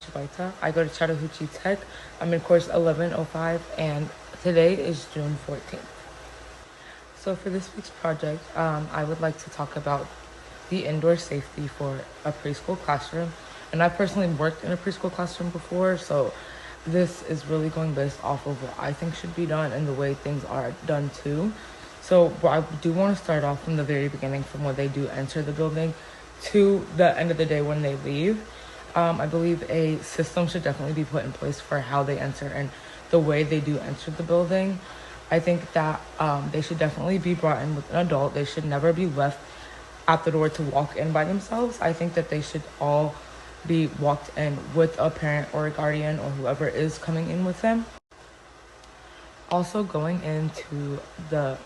Chabayta. I go to Chattahoochee Tech. I'm in course 1105 and today is June 14th. So for this week's project, I would like to talk about the indoor safety for a preschool classroom. And I personally worked in a preschool classroom before, so this is really going based off of what I think should be done and the way things are done too. So I do want to start off from the very beginning, from when they do enter the building to the end of the day when they leave. I believe a system should definitely be put in place for how they enter and the way they do enter the building. I think that they should definitely be brought in with an adult. They should never be left at the door to walk in by themselves. I think that they should all be walked in with a parent or a guardian or whoever is coming in with them. Also, going into the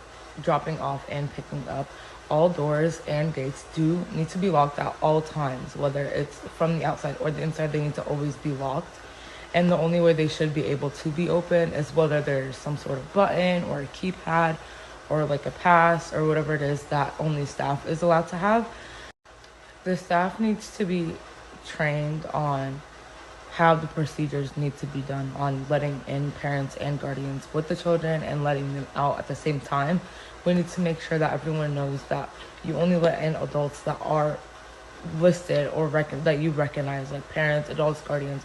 dropping off and picking up, all doors and gates do need to be locked at all times, whether it's from the outside or the inside. They need to always be locked, and the only way they should be able to be open is whether there's some sort of button or a keypad or like a pass or whatever it is that only staff is allowed to have. The staff needs to be trained on how the procedures need to be done on letting in parents and guardians with the children and letting them out at the same time. We need to make sure that everyone knows that you only let in adults that are listed or that you recognize, like parents, adults, guardians.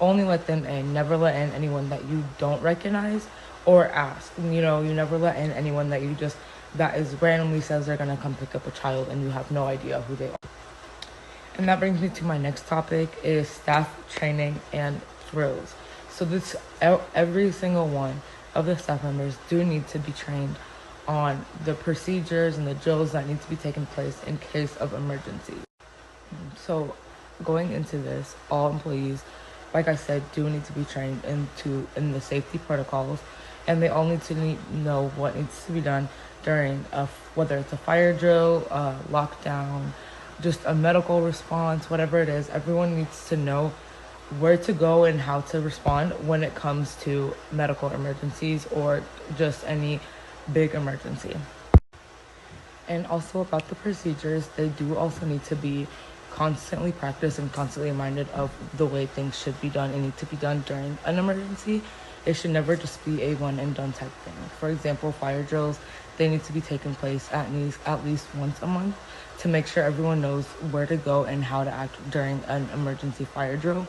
Only let them in. Never let in anyone that you don't recognize or ask. You never let in anyone that that is randomly says they're gonna come pick up a child and you have no idea who they are. And that brings me to my next topic is staff training and drills. So every single one of the staff members do need to be trained on the procedures and the drills that need to be taking place in case of emergency. So going into this, all employees, like I said, do need to be trained in the safety protocols, and they all need to know what needs to be done during whether it's a fire drill, lockdown, just a medical response, whatever it is. Everyone needs to know where to go and how to respond when it comes to medical emergencies or just any big emergency. And also about the procedures, they do also need to be constantly practiced and constantly reminded of the way things should be done and need to be done during an emergency. It should never just be a one and done type thing. For example, fire drills, they need to be taking place at least once a month to make sure everyone knows where to go and how to act during an emergency fire drill.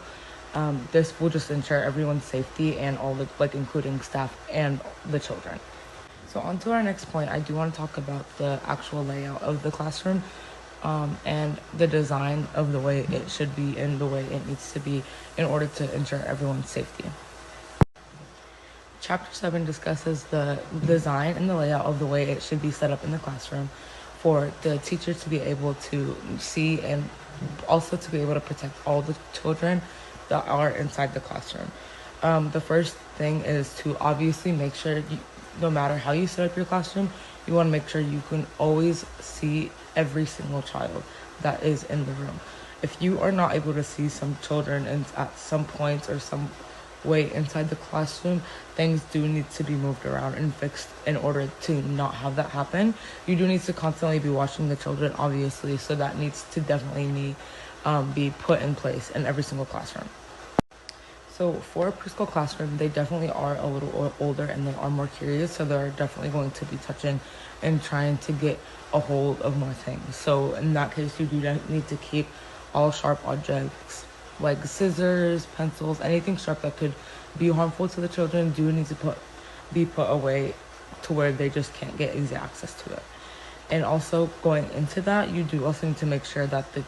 This will just ensure everyone's safety and including staff and the children. So on to our next point, I do want to talk about the actual layout of the classroom and the design of the way it should be and the way it needs to be in order to ensure everyone's safety. Chapter 7 discusses the design and the layout of the way it should be set up in the classroom for the teacher to be able to see and also to be able to protect all the children that are inside the classroom. The first thing is to obviously make sure, no matter how you set up your classroom, you want to make sure you can always see every single child that is in the room. If you are not able to see some children at some points or some way inside the classroom, things do need to be moved around and fixed in order to not have that happen. You do need to constantly be watching the children, obviously, so that needs to definitely be put in place in every single classroom. So for a preschool classroom, they definitely are a little older and they are more curious, so they're definitely going to be touching and trying to get a hold of more things. So in that case, you do need to keep all sharp objects like scissors, pencils, anything sharp that could be harmful to the children do need to be put away to where they just can't get easy access to it. And also going into that, you do also need to make sure that the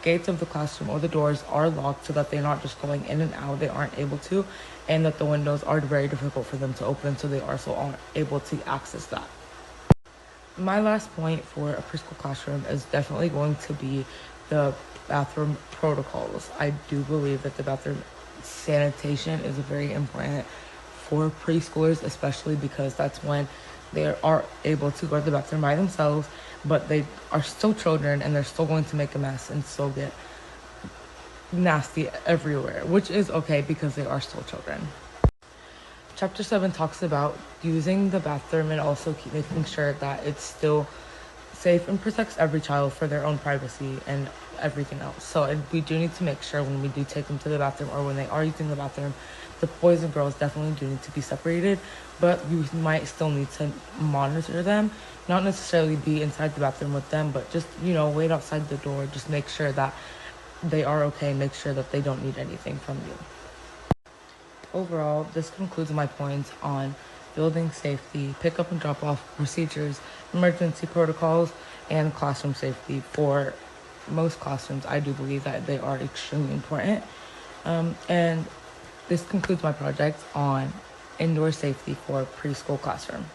gates of the classroom or the doors are locked so that they're not just going in and out, they aren't able to, and that the windows are very difficult for them to open so they also aren't able to access that. My last point for a preschool classroom is definitely going to be the bathroom protocols. I do believe that the bathroom sanitation is very important for preschoolers, especially because that's when they are able to go to the bathroom by themselves, but they are still children and they're still going to make a mess and still get nasty everywhere, which is okay because they are still children. Chapter 7 talks about using the bathroom and also making sure that it's still safe and protects every child for their own privacy and everything else. So we do need to make sure when we do take them to the bathroom or when they are using the bathroom, the boys and girls definitely do need to be separated, but you might still need to monitor them, not necessarily be inside the bathroom with them, but just, wait outside the door. Just make sure that they are okay, make sure that they don't need anything from you. Overall, this concludes my points on building safety, pick up and drop off procedures, emergency protocols, and classroom safety. For most classrooms, I do believe that they are extremely important. And this concludes my project on indoor safety for preschool classroom.